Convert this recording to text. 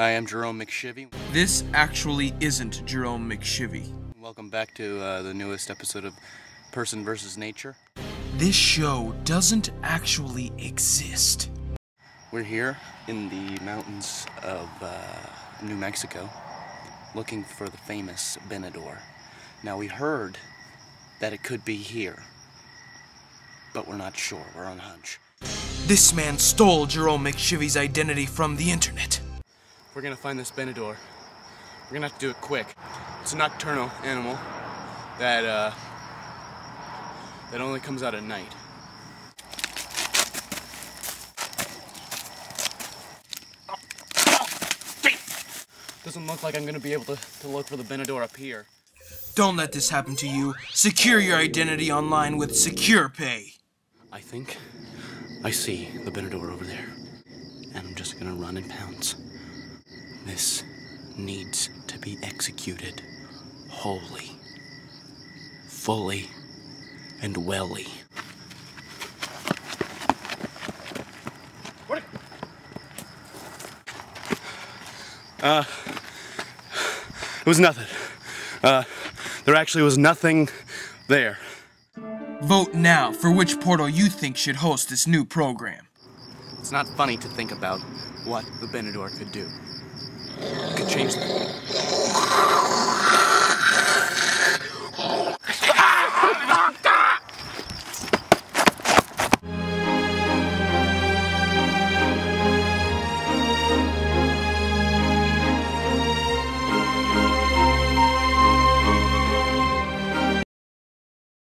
Hi, I'm Jerome McShivvy. This actually isn't Jerome McShivvy. Welcome back to the newest episode of Person vs. Nature. This show doesn't actually exist. We're here in the mountains of New Mexico looking for the famous Benador. Now, we heard that it could be here, but we're not sure. We're on a hunch. This man stole Jerome McShivvy's identity from the internet. We're gonna find this Benador. We're gonna have to do it quick. It's a nocturnal animal that only comes out at night. Doesn't look like I'm gonna be able to look for the Benador up here. Don't let this happen to you. Secure your identity online with Secure Pay. I think I see the Benador over there, and I'm just gonna run and pounce. This needs to be executed wholly, fully, and welly. What? It was nothing. There actually was nothing there. Vote now for which portal you think should host this new program. It's not funny to think about what the Benador could do. It could change the